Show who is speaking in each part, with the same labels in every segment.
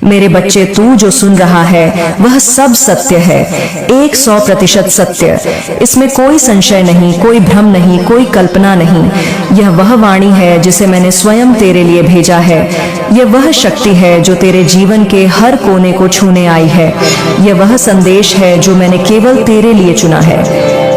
Speaker 1: मेरे बच्चे, तू जो सुन रहा है वह सब सत्य है, 100% सत्य। इसमें कोई संशय नहीं, कोई भ्रम नहीं, कोई कल्पना नहीं। यह वह वाणी है जिसे मैंने स्वयं तेरे लिए भेजा है। यह वह शक्ति है जो तेरे जीवन के हर कोने को छूने आई है। यह वह संदेश है जो मैंने केवल तेरे लिए चुना है,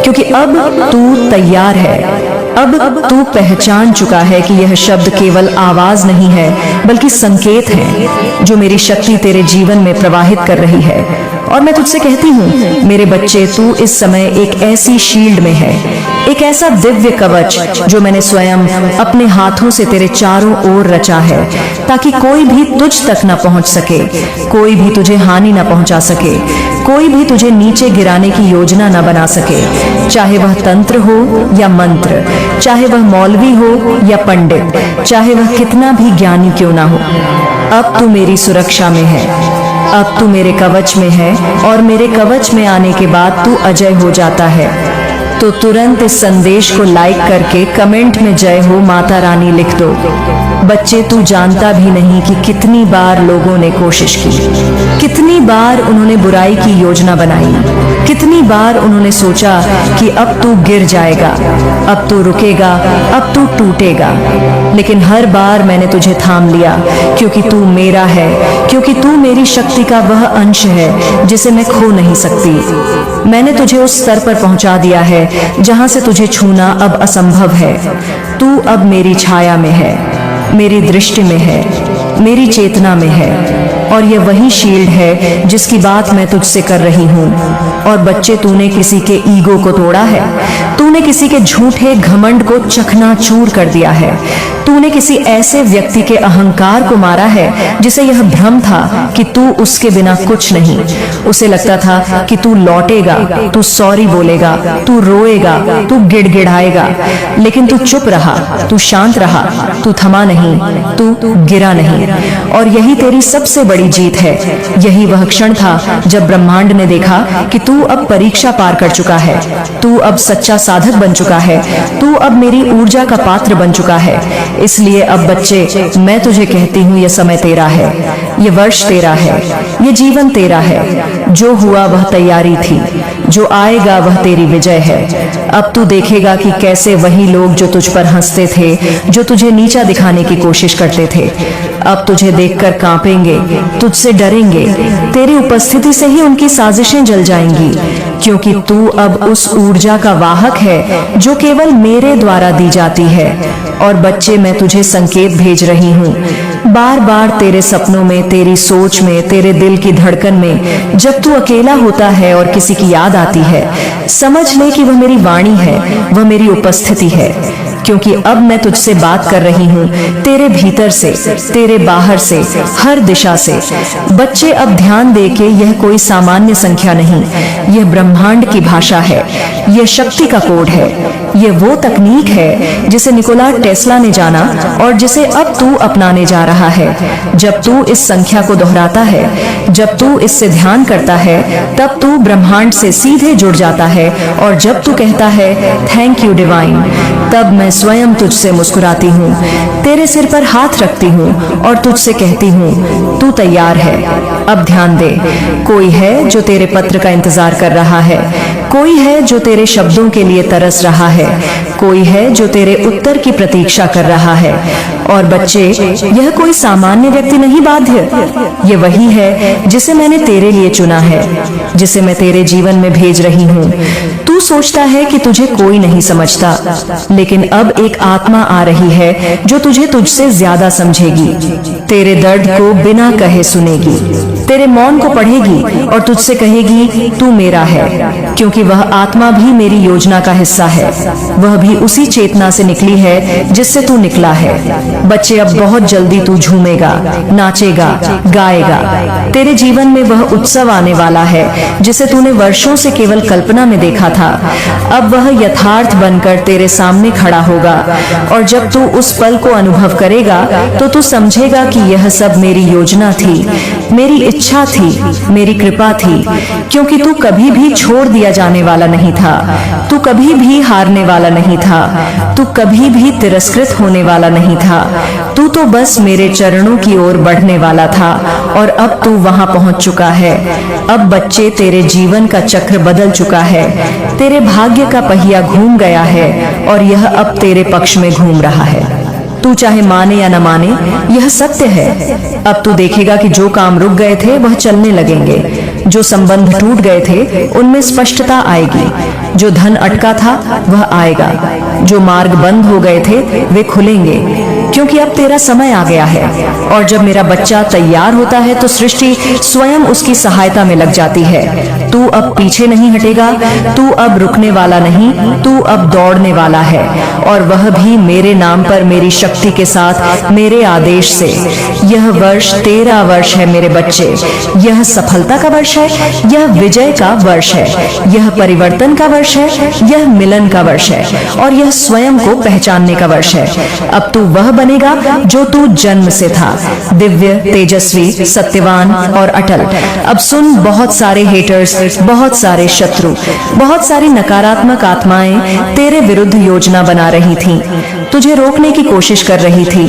Speaker 1: क्योंकि अब तू तैयार है। अब तू पहचान चुका है कि यह शब्द केवल आवाज नहीं है, बल्कि संकेत है जो मेरी शक्ति तेरे जीवन में प्रवाहित कर रही है। और मैं तुझसे कहती हूँ, मेरे बच्चे, तू इस समय एक ऐसी शील्ड में है, एक ऐसा दिव्य कवच जो मैंने स्वयं अपने हाथों से तेरे चारों ओर रचा है, ताकि कोई भी तुझ तक न पहुंच सके, कोई भी तुझे हानि न पहुंचा सके, कोई भी तुझे नीचे गिराने की योजना न बना सके, चाहे वह तंत्र हो या मंत्र, चाहे वह मौलवी हो या पंडित, चाहे वह कितना भी ज्ञानी क्यों ना हो। अब तू मेरी सुरक्षा में है, अब तू मेरे कवच में है, और मेरे कवच में आने के बाद तू अजय हो जाता है। तो तुरंत इस संदेश को लाइक करके कमेंट में जय हो माता रानी लिख दो। बच्चे, तू जानता भी नहीं कि कितनी बार लोगों ने कोशिश की, कितनी बार उन्होंने बुराई की योजना बनाई, कितनी बार उन्होंने सोचा कि अब तू गिर जाएगा, अब तू रुकेगा, अब तू टूटेगा। लेकिन हर बार मैंने तुझे थाम लिया, क्योंकि तू मेरा है, क्योंकि तू मेरी शक्ति का वह अंश है जिसे मैं खो नहीं सकती। मैंने तुझे उस स्तर पर पहुंचा दिया है जहां से तुझे छूना अब असंभव है। तू अब मेरी छाया में है, मेरी दृष्टि में है, मेरी चेतना में है, और यह वही शील्ड है जिसकी बात मैं तुझसे कर रही हूँ। और बच्चे, तूने किसी के ईगो को तोड़ा है, तूने किसी के झूठे घमंड को चकनाचूर कर दिया है, तूने किसी ऐसे व्यक्ति के अहंकार को मारा है जिसे यह भ्रम था कि तू उसके बिना कुछ नहीं। उसे लगता था कि तू लौटेगा, तू सॉरी बोलेगा, तू रोएगा, तू गिड़गिड़ाएगा, लेकिन तू चुप रहा, तू शांत रहा, तू थमा नहीं, तू गिरा नहीं। और यही तेरी सबसे बड़ी जीत है। यही वह क्षण था जब ब्रह्मांड ने देखा कि तू अब परीक्षा पार कर चुका है, तू अब सच्चा साधक बन चुका है, तू अब मेरी ऊर्जा का पात्र बन चुका है। इसलिए अब बच्चे, मैं तुझे कहती हूँ, यह समय तेरा है, ये वर्ष तेरा है, ये जीवन तेरा है। जो हुआ वह तैयारी थी, जो आएगा वह तेरी विजय है। अब तू देखेगा कि कैसे वही लोग जो तुझ पर हंसते थे, जो तुझे नीचा दिखाने की कोशिश करते थे, अब तुझे देखकर कांपेंगे, तुझसे डरेंगे। तेरी उपस्थिति से ही उनकी साजिशें जल जाएंगी, क्योंकि तू अब उस ऊर्जा का वाहक है जो केवल मेरे द्वारा दी जाती है। और बच्चे, मैं तुझे संकेत भेज रही हूँ। बार बार तेरे सपनों में, तेरी सोच में, तेरे दिल की धड़कन में जब तू अकेला होता है और किसी की याद आती है, समझ ले कि वह मेरी वाणी है, वह मेरी उपस्थिति है। क्योंकि अब मैं तुझसे बात कर रही हूँ, तेरे भीतर से, तेरे बाहर से, हर दिशा से। बच्चे, अब ध्यान दे के यह कोई सामान्य संख्या नहीं, यह ब्रह्मांड की भाषा है, यह शक्ति का कोड है, यह वो तकनीक है जिसे निकोला टेस्ला ने जाना और जिसे अब तू अपनाने जा रहा है। जब तू इस संख्या को दोहराता है, जब तू इससे ध्यान करता है, तब तू ब्रह्मांड से सीधे जुड़ जाता है। और जब तू कहता है थैंक यू डिवाइन, तब मैं स्वयं तुझसे मुस्कुराती हूँ, तेरे सिर पर हाथ रखती हूँ और तुझसे कहती हूँ, तू तैयार है। अब ध्यान दे, कोई है जो तेरे पत्र का इंतजार कर रहा है, कोई है जो तेरे शब्दों के लिए तरस रहा है, कोई है जो तेरे उत्तर की प्रतीक्षा कर रहा है। और बच्चे, यह कोई सामान्य व्यक्ति नहीं बाध्य, ये वही है जिसे मैंने तेरे लिए चुना है, जिसे मैं तेरे जीवन में भेज रही हूँ। तू सोचता है कि तुझे कोई नहीं समझता, लेकिन अब एक आत्मा आ रही है जो तुझे तुझसे ज्यादा समझेगी, तेरे दर्द को बिना कहे सुनेगी, तेरे मौन को पढ़ेगी और तुझसे कहेगी तू मेरा है। क्योंकि वह आत्मा भी मेरी योजना का हिस्सा है, वह भी उसी चेतना से निकली है जिससे तू निकला है। बच्चे, अब बहुत जल्दी तू झूमेगा, नाचेगा, गाएगा। तेरे जीवन में वह उत्सव आने वाला है जिसे तूने वर्षों से केवल कल्पना में देखा था। अब वह यथार्थ बनकर तेरे सामने खड़ा होगा, और जब तू उस पल को अनुभव करेगा तो तू समझेगा कि यह सब मेरी योजना थी, मेरी इच्छा थी, मेरी कृपा थी, क्योंकि तू कभी भी छोड़ दिया जाने वाला नहीं था, तू कभी भी हारने वाला नहीं था, तू कभी भी तिरस्कृत होने वाला नहीं था। तू तो बस मेरे चरणों की ओर बढ़ने वाला था और अब तू वहां पहुंच चुका है। अब बच्चे तेरे जीवन का चक्र बदल चुका है, तेरे भाग्य का पहिया घूम गया है और यह अब तेरे पक्ष में घूम रहा है। तू चाहे माने या न माने, यह सत्य है। अब तू देखेगा कि जो काम रुक गए थे वह चलने लगेंगे, जो संबंध टूट गए थे उनमें स्पष्टता आएगी, जो धन अटका था वह आएगा, जो मार्ग बंद हो गए थे वे खुलेंगे, क्योंकि अब तेरा समय आ गया है। और जब मेरा बच्चा तैयार होता है तो सृष्टि स्वयं उसकी सहायता में लग जाती है। तू अब पीछे नहीं हटेगा, तू अब रुकने वाला नहीं, तू अब दौड़ने वाला है, और वह भी मेरे नाम पर, मेरी शक्ति के साथ, मेरे आदेश से। यह वर्ष तेरा वर्ष है मेरे बच्चे, यह सफलता का वर्ष है, यह विजय का वर्ष है, यह परिवर्तन का वर्ष है, यह मिलन का वर्ष है, और यह स्वयं को पहचानने का वर्ष है। अब तू वह बनेगा जो तू जन्म से था, दिव्य, तेजस्वी, सत्यवान और अटल। अब सुन, बहुत सारे हेटर्स, बहुत सारे शत्रु, बहुत सारी नकारात्मक आत्माएं तेरे विरुद्ध योजना बना रही थीं, तुझे रोकने की कोशिश कर रही थी,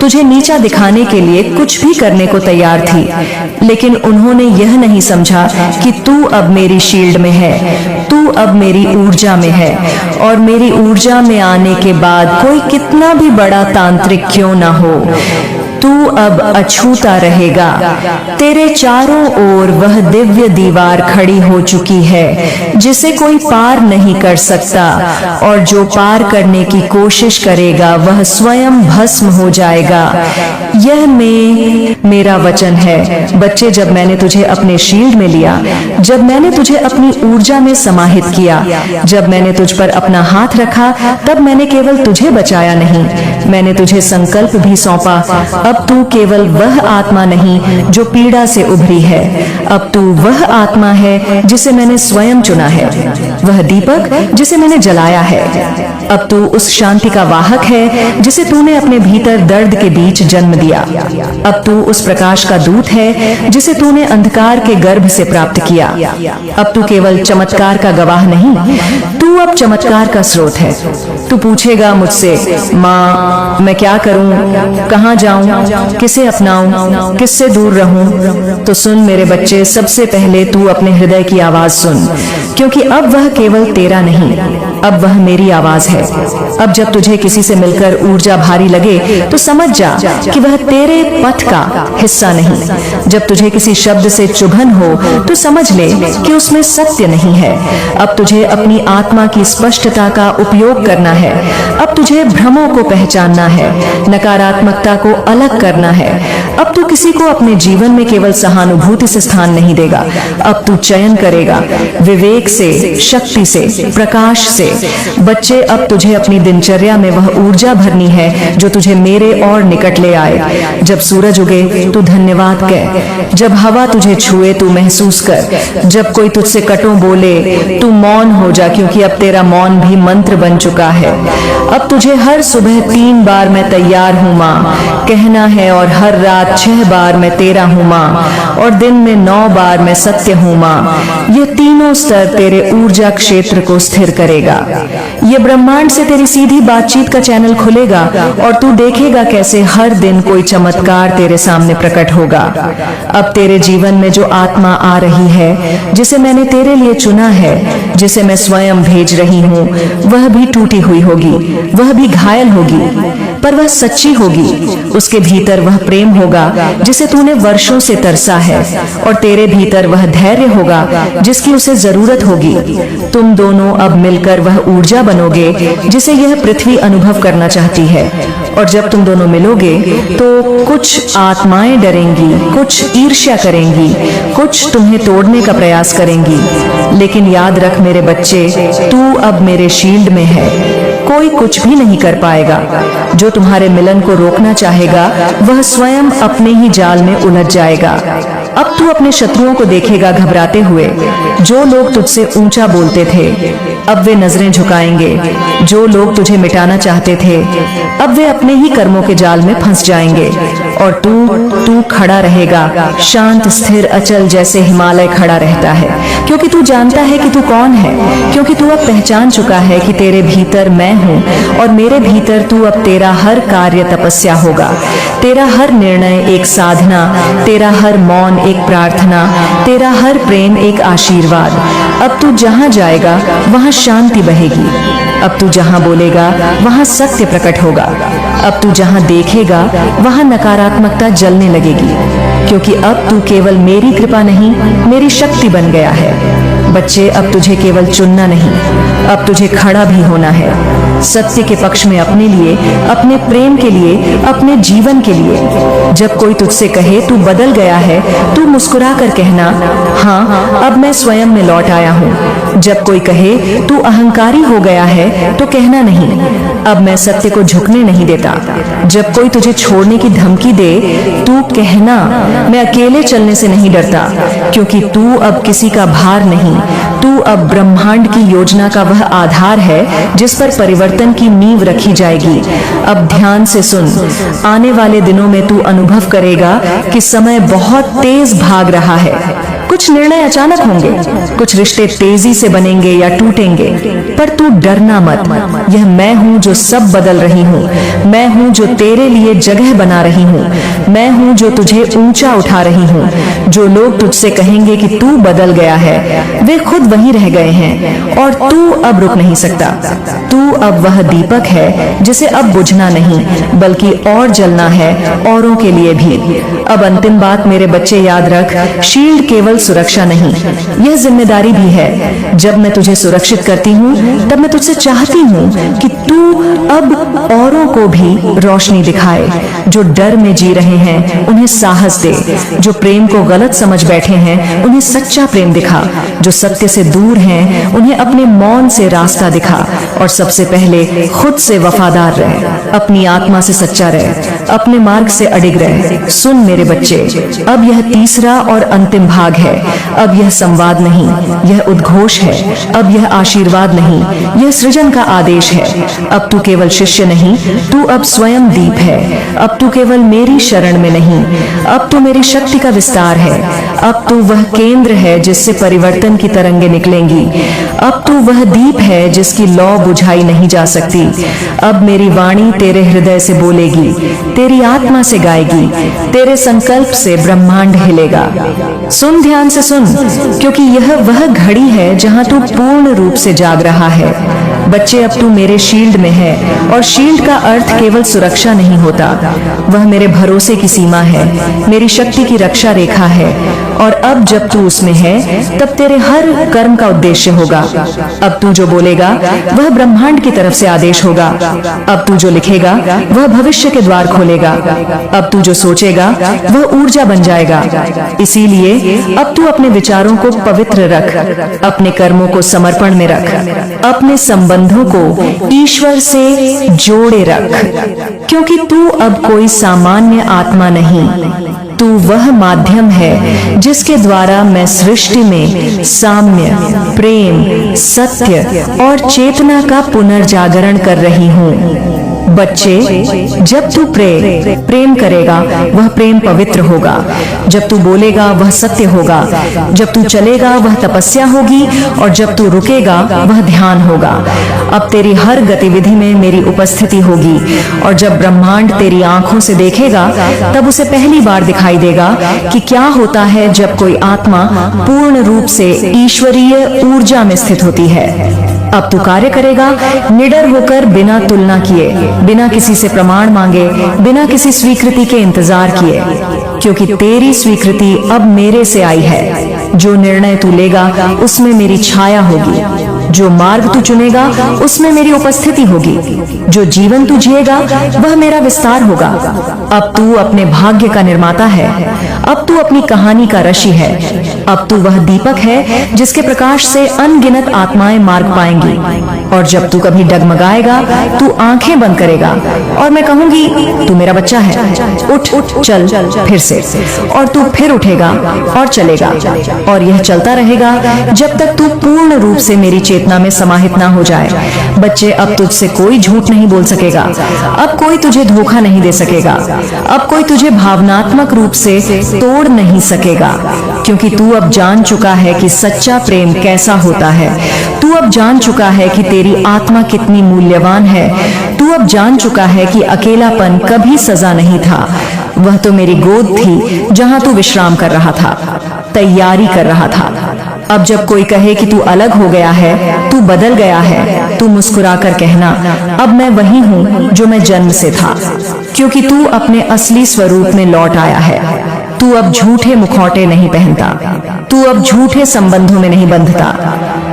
Speaker 1: तुझे नीचा दिखाने के लिए कुछ भी करने को तैयार थी, लेकिन उन्होंने यह नहीं समझा कि तू अब मेरी शील्ड में है, तू अब मेरी ऊर्जा में है, और मेरी ऊर्जा में आने के बाद कोई कितना भी बड़ा तांत्रिक क्यों ना हो, तू अब अछूता रहेगा। तेरे चारों ओर वह दिव्य दीवार खड़ी हो चुकी है जिसे कोई पार नहीं कर सकता, और जो पार करने की कोशिश करेगा वह स्वयं भस्म हो जाएगा। यह मेरा वचन है। बच्चे, जब मैंने तुझे अपने शील्ड में लिया, जब मैंने तुझे अपनी ऊर्जा में समाहित किया, जब मैंने तुझ पर अपना हाथ रखा, तब मैंने केवल तुझे बचाया नहीं, मैंने तुझे संकल्प भी सौंपा। अब तू केवल वह आत्मा नहीं जो पीड़ा से उभरी है, अब तू वह आत्मा है जिसे मैंने स्वयं चुना है, वह दीपक जिसे मैंने जलाया है। अब तू उस शांति का वाहक है जिसे तूने अपने भीतर दर्द के बीच जन्म दिया। अब तू उस प्रकाश का दूत है जिसे तूने अंधकार के गर्भ से प्राप्त किया। अब तू केवल चमत्कार का गवाह नहीं, तू अब चमत्कार का स्रोत है। तू पूछेगा मुझसे, माँ मैं क्या करूं, कहां जाऊं, किसे अपनाऊं, किससे दूर रहूं? तो सुन मेरे बच्चे, सबसे पहले तू अपने हृदय की आवाज सुन, क्योंकि अब वह केवल तेरा नहीं, अब वह मेरी आवाज है। अब जब तुझे किसी से मिलकर ऊर्जा भारी लगे तो समझ जा कि वह तेरे पथ का हिस्सा नहीं। जब तुझे किसी शब्द से चुभन हो तो समझ ले कि उसमें सत्य नहीं है। अब तुझे अपनी आत्मा की स्पष्टता का उपयोग करना है। अब तुझे भ्रमों को पहचानना है, नकारात्मकता को अलग करना है। अब तू किसी को अपने जीवन में केवल सहानुभूति से स्थान नहीं देगा, अब तू चयन करेगा, विवेक से, शक्ति से, प्रकाश से। बच्चे, अब तुझे अपनी दिनचर्या में वह ऊर्जा भरनी है जो तुझे मेरे और निकट ले आए। जब सूरज उगे तू धन्यवाद कह, जब हवा तुझे छुए तू महसूस कर, जब कोई तुझसे कटो बोले तू मौन हो जा, क्योंकि अब तेरा मौन भी मंत्र बन चुका है। अब तुझे हर सुबह 3 बार मैं तैयार हूँ माँ कहना है, और हर रात 6 बार मैं तेरा हूँ माँ, और दिन में 9 बार मैं सत्य हूँ माँ। ये तीनों स्तर तेरे ऊर्जा क्षेत्र को स्थिर करेगा। ये ब्रह्मांड से तेरी सीधी बातचीत का चैनल खुलेगा और तू देखेगा कैसे हर दिन कोई चमत्कार तेरे सामने प्रकट होगा। अब तेरे जीवन में जो आत्मा आ रही है, जिसे मैंने तेरे लिए चुना है, जिसे मैं स्वयं भेज रही हूँ, वह भी टूटी हुई होगी, वह भी घायल होगी, पर वह सच्ची होगी। उसके भीतर वह प्रेम होगा जिसे तूने वर्षों से तरसा है, और तेरे भीतर वह धैर्य होगा जिसकी उसे जरूरत होगी। तुम दोनों अब मिलकर वह ऊर्जा बनोगे जिसे यह पृथ्वी अनुभव करना चाहती है। और जब तुम दोनों मिलोगे तो कुछ आत्माएं डरेंगी, कुछ ईर्ष्या करेंगी, कुछ तुम्हें तोड़ने का प्रयास करेंगी, लेकिन याद रख मेरे बच्चे, तू अब मेरे शील्ड में है, कोई कुछ भी नहीं कर पाएगा। जो तुम्हारे मिलन को रोकना चाहेगा वह स्वयं अपने ही जाल में उलझ जाएगा। अब तू अपने शत्रुओं को देखेगा घबराते हुए, जो लोग तुझसे ऊंचा बोलते थे, अब वे नजरें झुकाएंगे। जो लोग तुझे मिटाना चाहते थे, अब वे अपने ही कर्मों के जाल में फंस जाएंगे। और तू खड़ा रहेगा, शांत, स्थिर, अचल, जैसे हिमालय खड़ा रहता है, क्योंकि तू जानता है कि तू कौन है, क्योंकि तू अब पहचान चुका है कि तेरे भीतर मैं हूँ और मेरे भीतर तू अब तेरा हर कार्य तपस्या होगा, तेरा हर निर्णय एक साधना, तेरा हर मौन एक प्रार्थना, तेरा हर प्रेम एक आशीर्वाद। अब तू जहाँ जाएगा वहाँ शांति बहेगी। अब तू जहाँ बोलेगा वहाँ सत्य प्रकट होगा। अब तू जहाँ देखेगा वहाँ नकारात्मकता जलने लगेगी, क्योंकि अब तू केवल मेरी कृपा नहीं, मेरी शक्ति बन गया है। बच्चे, अब तुझे केवल चुनना नहीं, अब तुझे खड़ा भी होना है, सत्य के पक्ष में, अपने लिए, अपने प्रेम के लिए, अपने जीवन के लिए। जब कोई तुझसे कहे तू बदल गया है, तू मुस्कुरा कर कहना, हाँ, अब मैं स्वयं में लौट आया हूँ। जब कोई कहे तू अहंकारी हो गया है, तो कहना नहीं, अब मैं सत्य को झुकने नहीं देता। जब कोई तुझे छोड़ने की धमकी दे, तू कहना, मैं अकेले चलने से नहीं डरता, क्योंकि तू अब किसी का भार नहीं, तू अब ब्रह्मांड की योजना का वह आधार है जिस पर परिवर्तन की नींव रखी जाएगी। अब ध्यान से सुन, आने वाले दिनों में तू अनुभव करेगा कि समय बहुत तेज भाग रहा है। कुछ निर्णय अचानक होंगे, कुछ रिश्ते तेजी से बनेंगे या टूटेंगे, पर तू डरना मत। यह मैं हूँ जो सब बदल रही हूँ, मैं हूँ जो तेरे लिए जगह बना रही हूँ, मैं हूँ जो तुझे ऊंचा उठा रही हूँ। जो लोग तुझसे कहेंगे कि तू बदल गया है, वे खुद वहीं रह गए हैं और तू अब रुक नहीं सकता। तू अब वह दीपक है जिसे अब बुझना नहीं, बल्कि और जलना है, औरों के लिए भी। अब अंतिम बात मेरे बच्चे याद रख, शील्ड केवल सुरक्षा नहीं, यह जिम्मेदारी भी है। जब मैं तुझे सुरक्षित करती हूँ, तब मैं तुझसे चाहती हूँ कि तू अब औरों को भी रोशनी दिखाए। जो डर में जी रहे हैं उन्हें साहस दे, जो प्रेम को गलत समझ बैठे हैं उन्हें सच्चा प्रेम दिखा, जो सत्य से दूर हैं उन्हें अपने मौन से रास्ता दिखा, और सबसे पहले खुद से वफादार रहे, अपनी आत्मा से सच्चा रहे, अपने मार्ग से अडिग रहे। सुन मेरे बच्चे, अब यह तीसरा और अंतिम भाग है। अब यह संवाद नहीं, यह उद्घोष है। अब यह आशीर्वाद नहीं, यह सृजन का आदेश है। अब तू केवल शिष्य नहीं, तू अब स्वयं दीप है। अब तू केवल मेरी शरण में नहीं, अब तू मेरी शक्ति का विस्तार है। अब तू वह केंद्र है जिससे परिवर्तन की तरंगे निकलेंगी। अब तू वह दीप है जिसकी लौ बुझाई नहीं जा सकती। अब मेरी वाणी तेरे हृदय से बोलेगी, तेरी आत्मा से गाएगी, तेरे संकल्प से ब्रह्मांड हिलेगा। सुन, ध्यान से सुन, क्योंकि यह वह घड़ी है जहां तू पूर्ण रूप से जाग रहा है। बच्चे, अब तू मेरे शील्ड में है, और शील्ड का अर्थ केवल सुरक्षा नहीं होता, वह मेरे भरोसे की सीमा है, मेरी शक्ति की रक्षा रेखा है। और अब जब तू उसमें है, तब तेरे हर कर्म का उद्देश्य होगा। अब तू जो बोलेगा वह ब्रह्मांड की तरफ से आदेश होगा। अब तू जो लिखेगा वह भविष्य के द्वार खोलेगा। अब तू जो सोचेगा वह ऊर्जा बन जाएगा। इसीलिए अब तू अपने विचारों को पवित्र रख, अपने कर्मों को समर्पण में रख, अपने संबंधों को ईश्वर से जोड़े रख, क्योंकि तू अब कोई सामान्य आत्मा नहीं, तू वह माध्यम है जिसके द्वारा मैं सृष्टि में साम्य, प्रेम, सत्य और चेतना का पुनर्जागरण कर रही हूँ। बच्चे, जब तू प्रेम करेगा वह प्रेम पवित्र होगा, जब तू बोलेगा वह सत्य होगा, जब तू चलेगा वह तपस्या होगी, और जब तू रुकेगा वह ध्यान होगा। अब तेरी हर गतिविधि में मेरी उपस्थिति होगी, और जब ब्रह्मांड तेरी आंखों से देखेगा तब उसे पहली बार दिखाई देगा कि क्या होता है जब कोई आत्मा पूर्ण रूप से ईश्वरीय ऊर्जा में स्थित होती है। अब तू कार्य करेगा निडर होकर, बिना तुलना किए, बिना किसी से प्रमाण मांगे, बिना किसी स्वीकृति के इंतजार किए, क्योंकि तेरी स्वीकृति अब मेरे से आई है। जो निर्णय तू लेगा उसमें मेरी छाया होगी, जो मार्ग तू चुनेगा उसमें मेरी उपस्थिति होगी, जो जीवन तू जिएगा वह मेरा विस्तार होगा। अब तू अपने भाग्य का निर्माता है, अब तू अपनी कहानी का ऋषि है। अब तू वह दीपक है जिसके प्रकाश से अनगिनत आत्माएं मार्ग पाएंगी। और जब तू कभी डगमगाएगा, तू आंखें बंद करेगा और मैं कहूंगी तू मेरा बच्चा है, उठ उठ चल फिर से। और तू फिर उठेगा और चलेगा, और यह चलता रहेगा जब तक तू पूर्ण रूप से मेरी चेतना में समाहित ना हो जाए। बच्चे, अब तुझसे कोई झूठ नहीं बोल सकेगा, अब कोई तुझे धोखा नहीं दे सकेगा, अब कोई तुझे भावनात्मक रूप से तोड़ नहीं सकेगा, क्योंकि तू अब जान चुका है कि सच्चा प्रेम कैसा होता है। तू अब जान चुका है कि तेरी आत्मा कितनी मूल्यवान है। तू अब जान चुका है कि अकेलापन कभी सजा नहीं था, वह तो मेरी गोद थी जहां तू विश्राम कर रहा था, तैयारी कर रहा था। अब जब कोई कहे कि तू अलग हो गया है, तू बदल गया है, तू मुस्कुराकर कहना, अब मैं वही हूँ जो मैं जन्म से था, क्योंकि तू अपने असली स्वरूप में लौट आया है। तू अब झूठे मुखौटे नहीं पहनता, तू अब झूठे संबंधों में नहीं बंधता,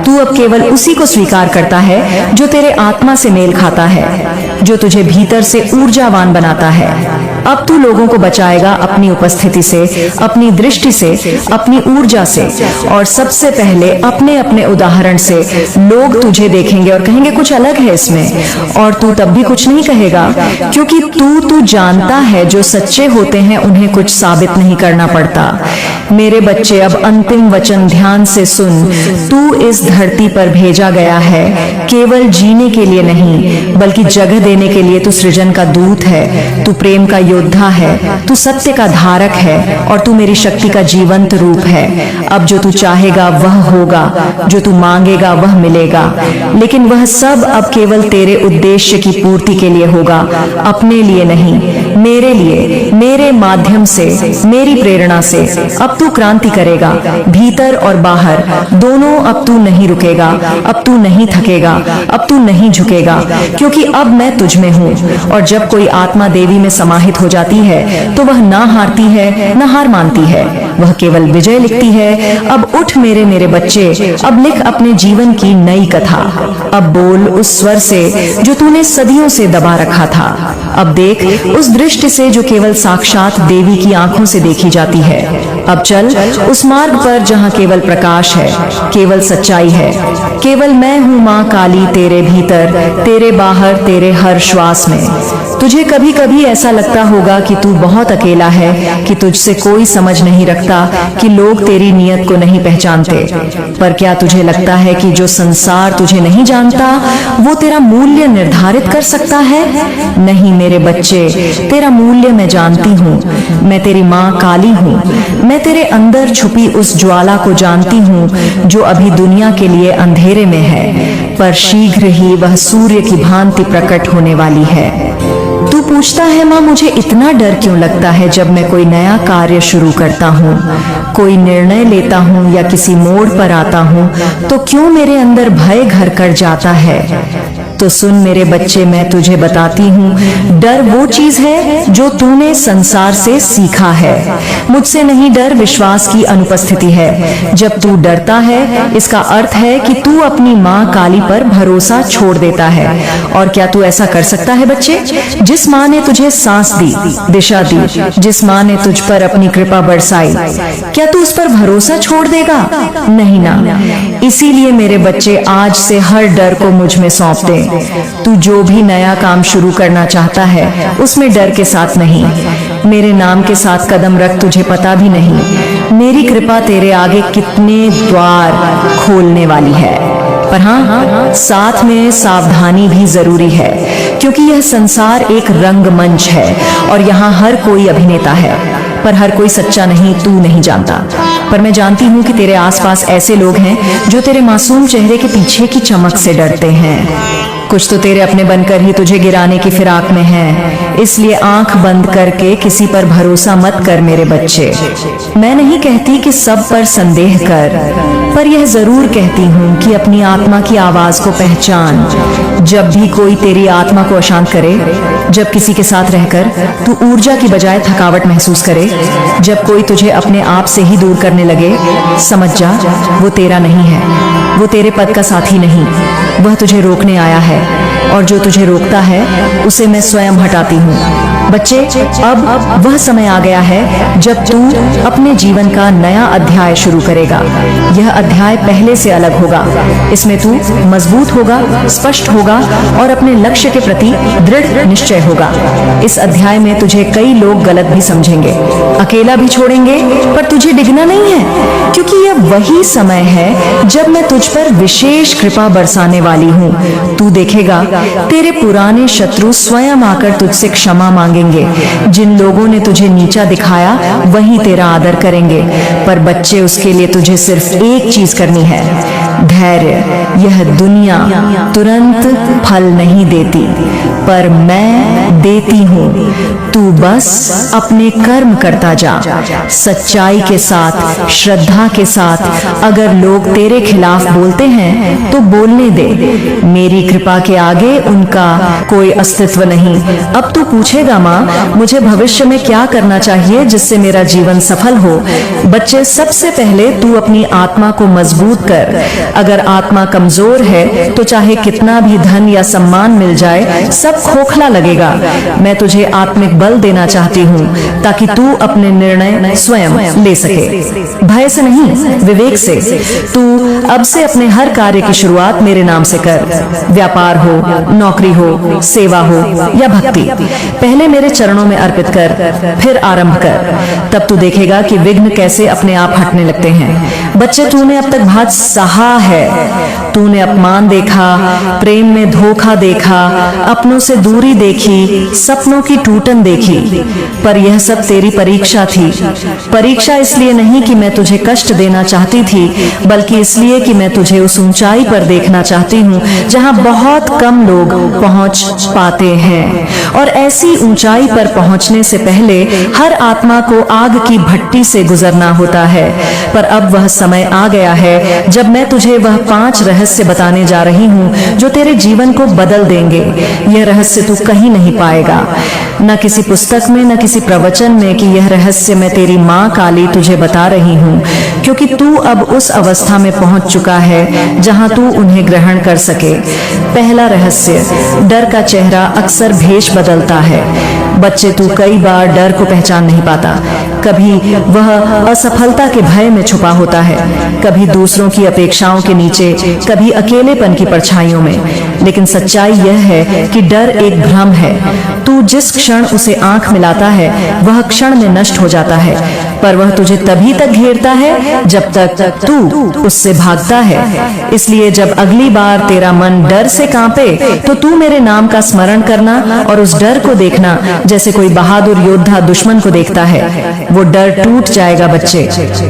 Speaker 1: तू अब केवल उसी को स्वीकार करता है जो तेरे आत्मा से मेल खाता है, जो तुझे भीतर से ऊर्जावान बनाता है। अब तू लोगों को बचाएगा अपनी उपस्थिति से, अपनी दृष्टि से, अपनी ऊर्जा से, और सबसे पहले अपने अपने उदाहरण से। लोग तुझे देखेंगे और कहेंगे कुछ अलग है इसमें, और तू तब भी कुछ नहीं कहेगा, क्योंकि तू जानता है जो सच्चे होते हैं उन्हें कुछ साबित नहीं करना पड़ता। मेरे बच्चे, अब अंतिम वचन ध्यान से सुन। तू इस धरती पर भेजा गया है केवल जीने के लिए नहीं, बल्कि जगह देने के लिए। तू सृजन का दूत है, तू प्रेम का योद्धा है, तू सत्य का धारक है, और तू मेरी शक्ति का जीवंत रूप है। अब जो तू चाहेगा वह होगा, जो तू मांगेगा वह मिलेगा, लेकिन वह सब अब केवल तेरे उद्देश्य की पूर्ति के लिए होगा, अपने लिए नहीं, मेरे लिए, मेरे माध्यम से, मेरी प्रेरणा से। अब तू क्रांति करेगा, भीतर और बाहर दोनों। अब तू नहीं रुकेगा, अब तू नहीं थकेगा, अब तू नहीं झुकेगा, क्योंकि अब मैं तुझ में हूँ। और जब कोई आत्मा देवी में समाहित हो जाती है तो वह ना हारती है, ना हार मानती है, वह केवल विजय लिखती है। अब उठ मेरे बच्चे, अब लिख अपने जीवन की नई कथा। अब बोल उस स्वर से जो तूने सदियों से दबा रखा था। अब देख उस दृष्टि से जो केवल साक्षात देवी की आंखों से देखी जाती है। अब चल उस मार्ग पर जहां केवल प्रकाश है, केवल सच्चाई है, केवल मैं हूँ माँ काली तेरे भीतर, तेरे बाहर, तेरे हर श्वास में। तुझे कभी कभी ऐसा लगता होगा कि तू बहुत अकेला है, कि तुझसे कोई समझ नहीं रखता, कि लोग तेरी नीयत को नहीं पहचानते। पर क्या तुझे लगता है कि जो संसार तुझे नहीं जानता वो तेरा मूल्य निर्धारित कर सकता है? नहीं मेरे बच्चे, तेरा मूल्य मैं जानती हूँ। मैं तेरी माँ काली हूँ। मैं तेरे अंदर छुपी उस ज्वाला को जानती हूँ जो अभी दुनिया के लिए अंधेरे में है, पर शीघ्र ही वह सूर्य की भांति प्रकट होने वाली है। तू पूछता है माँ, मुझे इतना डर क्यों लगता है जब मैं कोई नया कार्य शुरू करता हूँ, कोई निर्णय लेता हूँ या किसी मोड़ पर आता हूँ, तो क्यों मेरे अंदर भय घर कर जाता है? तो सुन मेरे बच्चे, मैं तुझे बताती हूँ, डर वो चीज है जो तूने संसार से सीखा है। मुझसे नहीं, डर विश्वास की अनुपस्थिति है। जब तू डरता है इसका अर्थ है कि तू अपनी माँ काली पर भरोसा छोड़ देता है। और क्या तू ऐसा कर सकता है बच्चे? जिस माँ ने तुझे सांस दी, दिशा दी, जिस माँ ने तुझ पर अपनी कृपा बरसाई, क्या तू उस पर भरोसा छोड़ देगा? नहीं ना। इसीलिए मेरे बच्चे, आज से हर डर को मुझ में सौंप दे। तू जो भी नया काम शुरू करना चाहता है उसमें डर के साथ नहीं, मेरे नाम के साथ कदम रख। तुझे पता भी नहीं मेरी कृपा तेरे आगे कितने द्वार खोलने वाली है। पर हाँ, साथ में सावधानी भी जरूरी है, क्योंकि यह संसार एक रंगमंच है और यहाँ हर कोई अभिनेता है, पर हर कोई सच्चा नहीं। तू नहीं जानता, पर मैं जानती हूँ कि तेरे आसपास ऐसे लोग हैं जो तेरे मासूम चेहरे के पीछे की चमक से डरते हैं। कुछ तो तेरे अपने बनकर ही तुझे गिराने की फिराक में हैं। इसलिए आंख बंद करके किसी पर भरोसा मत कर मेरे बच्चे। मैं नहीं कहती कि सब पर संदेह कर, पर यह जरूर कहती हूँ कि अपनी आत्मा की आवाज को पहचान। जब भी कोई तेरी आत्मा को अशांत करे, जब किसी के साथ रहकर तू ऊर्जा की बजाय थकावट महसूस करे, जब कोई तुझे अपने आप से ही दूर करने लगे, समझ जा वो तेरा नहीं है, वो तेरे पद का साथी नहीं, वह तुझे रोकने आया है। और जो तुझे रोकता है उसे मैं स्वयं हटाती हूँ। बच्चे, अब वह समय आ गया है जब तू अपने जीवन का नया अध्याय शुरू करेगा। यह अध्याय पहले से अलग होगा। इसमें तू मजबूत होगा, स्पष्ट होगा और अपने लक्ष्य के प्रति दृढ़ निश्चय होगा। इस अध्याय में तुझे कई लोग गलत भी समझेंगे, अकेला भी छोड़ेंगे, पर तुझे डिगना नहीं है, क्योंकि यह वही समय है जब मैं तुझ पर विशेष कृपा बरसाने वाली हूँ। तू देखेगा तेरे पुराने शत्रु स्वयं आकर तुझसे क्षमा मांगेंगे। जिन लोगों ने तुझे नीचा दिखाया वही तेरा आदर करेंगे। पर बच्चे, उसके लिए तुझे सिर्फ एक चीज करनी है, धैर्य। यह दुनिया तुरंत फल नहीं देती, पर मैं देती हूँ। तू बस अपने कर्म करता जा, सच्चाई के साथ, श्रद्धा के साथ। अगर लोग तेरे खिलाफ बोलते हैं तो बोलने दे, मेरी कृपा के आगे उनका कोई अस्तित्व नहीं। अब तू पूछेगा, माँ, मुझे भविष्य में क्या करना चाहिए जिससे मेरा जीवन सफल हो? बच्चे, सबसे पहले तू अपनी आत्मा को मजबूत कर। अगर आत्मा कमजोर है तो चाहे कितना भी धन या सम्मान मिल जाए, सब खोखला लगेगा। मैं तुझे आत्मिक बल देना चाहती हूँ ताकि तू अपने निर्णय स्वयं ले सके, भय से नहीं, विवेक से। तू अब से अपने हर कार्य की शुरुआत मेरे नाम से कर। व्यापार हो, नौकरी हो, सेवा हो या भक्ति, पहले मेरे चरणों में अर्पित कर, फिर आरंभ कर। तब तू देखेगा कि विघ्न कैसे अपने आप हटने लगते हैं। बच्चे, तूने अब तक बहुत सहा है। तूने अपमान देखा, प्रेम में धोखा देखा, अपनों से दूरी देखी, सपनों की टूटन देखी, पर यह सब तेरी परीक्षा थी। परीक्षा इसलिए नहीं कि मैं तुझे कष्ट देना चाहती थी, बल्कि इसलिए कि मैं तुझे उस ऊंचाई पर देखना चाहती हूँ जहाँ बहुत कम लोग पहुँच पाते हैं। और ऐसी ऊंचाई पर पहुँचने से पहले हर आत्मा को आग की भट्टी से गुजरना होता है। पर अब वह समय आ गया है जब मैं तुझे वह 5 रहस्य बताने जा रही हूँ जो तेरे जीवन को बदल देंगे। यह रहस्य तू कहीं नहीं पाएगा, न किसी पुस्तक में, न किसी प्रवचन में, कि यह रहस्य मैं तेरी माँ काली तुझे बता रही हूँ, क्योंकि तू अब उस अवस्था में पहुंच चुका है जहां तू उन्हें ग्रहण कर सके। पहला रहस्य, डर का चेहरा अक्सर भेष बदलता है। बच्चे, तू कई बार डर को पहचान नहीं पाता। कभी वह असफलता के भय में छुपा होता है, कभी दूसरों की अपेक्षाओं के नीचे, कभी अकेलेपन की परछाइयों में। लेकिन सच्चाई यह है कि डर एक भ्रम है। तू जिस क्षण उसे आंख मिलाता है वह क्षण में नष्ट हो जाता है, पर वह तुझे तभी तक घेरता है जब तक तू उससे भागता है। इसलिए जब अगली बार तेरा मन डर से कांपे तो तू मेरे नाम का स्मरण करना और उस डर को देखना जैसे कोई बहादुर योद्धा दुश्मन को देखता है। वो डर टूट जाएगा बच्चे।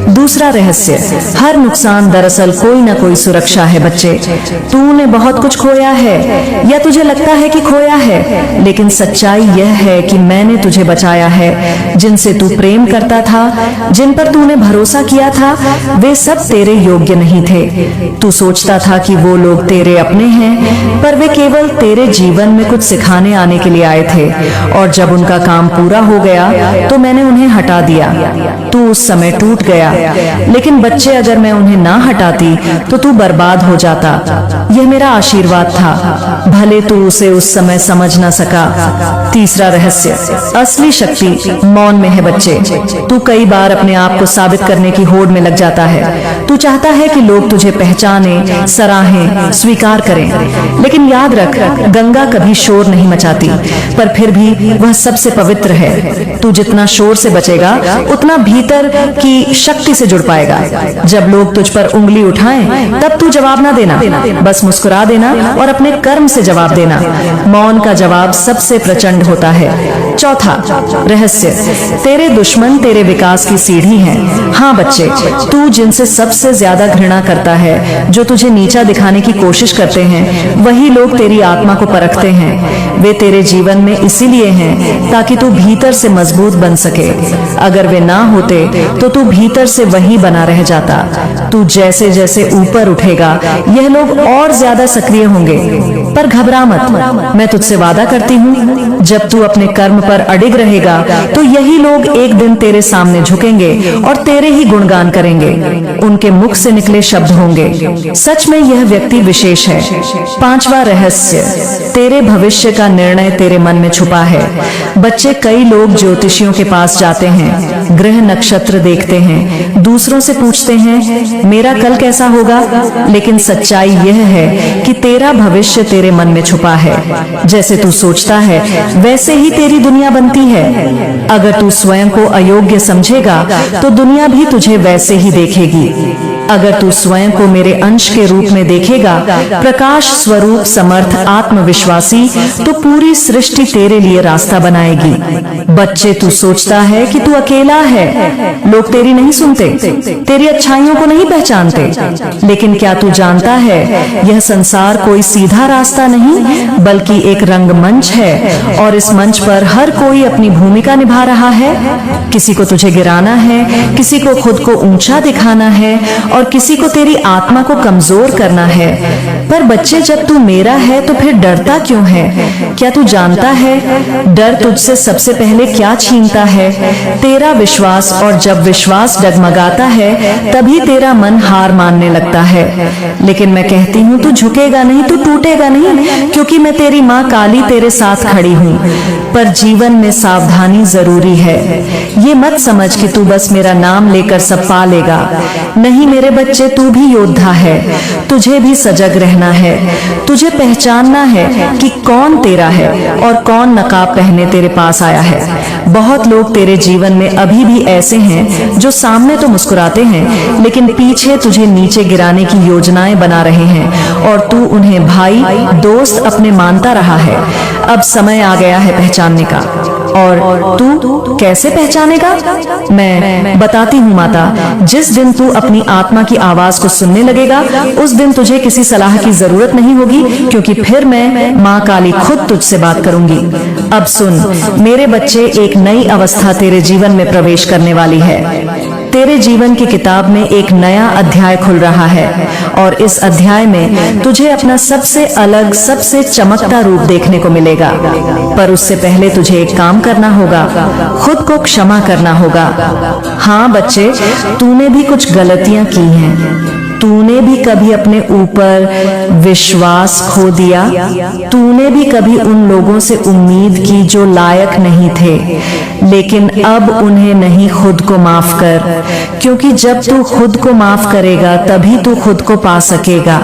Speaker 1: दूसरा रहस्य, हर नुकसान दरअसल कोई ना कोई सुरक्षा है। बच्चे, तूने बहुत कुछ खोया है या तुझे लगता है कि खोया है, लेकिन सच्चाई यह है कि मैंने तुझे बचाया है। जिनसे तू प्रेम करता था, जिन पर तूने भरोसा किया था, वे सब तेरे योग्य नहीं थे। तू सोचता था कि वो लोग तेरे अपने हैं, पर वे केवल तेरे जीवन में कुछ सिखाने आने के लिए आए थे, और जब उनका काम पूरा हो गया तो मैंने उन्हें हटा दिया। तू उस समय टूट गया, लेकिन बच्चे, अगर मैं उन्हें ना हटाती तो तू बर्बाद हो जाता। यह मेरा आशीर्वाद था, भले तू उसे उस समय समझ ना सका। तीसरा रहस्य, असली शक्ति मौन में है। बच्चे, तू कई बार अपने आप को साबित करने की होड़ में लग जाता है। तू चाहता है कि लोग तुझे पहचाने, सराहें, स्वीकार करें, लेकिन याद रख, गंगा कभी शोर नहीं मचाती, पर फिर भी वह सबसे पवित्र है। तू जितना शोर से बचेगा उतना भीतर की शक्ति से जुड़ पाएगा। जब लोग तुझ पर उंगली उठाएं तब तू जवाब ना देना, बस मुस्कुरा देना और अपने कर्म से जवाब देना। मौन का जवाब सबसे प्रचंड होता है। चौथा रहस्य, तेरे दुश्मन तेरे विकास की सीढ़ी हैं। हाँ बच्चे, तू जिनसे सबसे ज्यादा घृणा करता है, जो तुझे नीचा दिखाने की कोशिश करते हैं, वही लोग तेरी आत्मा को परखते हैं। वे तेरे जीवन में इसीलिए हैं ताकि तू भीतर से मजबूत बन सके। अगर वे ना होते तो तू भीतर से वही बना रह जाता। तू जैसे जैसे ऊपर उठेगा यह लोग और ज्यादा सक्रिय होंगे। पर घबरा मत, मैं तुझसे वादा करती हूँ, जब तू अपने कर्म पर अडिग रहेगा तो यही लोग एक दिन तेरे सामने झुकेंगे और तेरे ही गुणगान करेंगे। उनके मुख से निकले शब्द होंगे। सच में यह व्यक्ति विशेष है। पांचवा रहस्य, तेरे भविष्य का निर्णय तेरे मन में छुपा है। बच्चे, कई लोग ज्योतिषियों के पास जाते हैं, ग्रह नक्षत्र देखते हैं, दूसरों से पूछते हैं मेरा कल कैसा होगा, लेकिन सच्चाई यह है कि तेरा भविष्य तेरे मन में छुपा है। जैसे तू सोचता है वैसे ही तेरी दुनिया बनती है। अगर तू स्वयं को अयोग्य समझेगा तो दुनिया भी तुझे वैसे ही देखेगी। अगर तू स्वयं को मेरे अंश के रूप में देखेगा, प्रकाश स्वरूप, समर्थ, आत्मविश्वासी, तो पूरी सृष्टि तेरे लिए रास्ता बनाएगी। बच्चे, तू सोचता है कि तू अकेला है, लोग तेरी नहीं सुनते, तेरी अच्छाइयों को नहीं पहचानते, लेकिन क्या तू जानता है यह संसार कोई सीधा रास्ता नहीं बल्कि एक रंगमंच है, और इस मंच पर हर कोई अपनी भूमिका निभा रहा है। किसी को तुझे गिराना है, किसी को खुद को ऊंचा दिखाना है, और किसी को तेरी आत्मा को कमजोर करना है। पर बच्चे, जब तू मेरा है तो फिर डरता क्यों है? क्या तू जानता है डर तुझसे सबसे पहले क्या छीनता है? तेरा विश्वास। और जब विश्वास डगमगाता है तभी तेरा मन हार मानने लगता है। लेकिन मैं कहती हूँ तू झुकेगा नहीं, तू टूटेगा नहीं, क्योंकि मैं तेरी माँ काली तेरे साथ खड़ी हूँ। पर जीवन में सावधानी जरूरी है। ये मत समझ कि तू बस मेरा नाम लेकर सब पा लेगा। नहीं मेरे बच्चे, तू भी योद्धा है। तुझे भी सजग रहना है। तुझे पहचानना है कि कौन तेरा है और कौन नकाब पहने तेरे पास आया है। बहुत लोग तेरे जीवन में अभी भी ऐसे हैं जो सामने तो मुस्कुराते हैं लेकिन पीछे तुझे नीचे गिराने की योजनाएं बना रहे हैं, और तू उन्हें भाई, दोस्त अपने मानता रहा है। अब समय आ गया है पहचानने का। और तू कैसे पहचानेगा? मैं बताती हूँ माता। जिस दिन तू अपनी आत्मा की आवाज को सुनने लगेगा उस दिन तुझे किसी सलाह की जरूरत नहीं होगी, क्योंकि फिर मैं माँ काली खुद तुझसे बात करूंगी। अब सुन मेरे बच्चे, एक नई अवस्था तेरे जीवन में प्रवेश करने वाली है। तेरे जीवन की किताब में एक नया अध्याय खुल रहा है, और इस अध्याय में तुझे अपना सबसे अलग, सबसे चमकता रूप देखने को मिलेगा। पर उससे पहले तुझे एक काम करना होगा, खुद को क्षमा करना होगा। हाँ बच्चे, तूने भी कुछ गलतियां की हैं। तूने भी कभी अपने ऊपर विश्वास खो दिया। तूने भी कभी उन लोगों से उम्मीद की जो लायक नहीं थे, लेकिन अब उन्हें नहीं, खुद को माफ कर, क्योंकि जब तू खुद को माफ करेगा तभी तू खुद को पा सकेगा।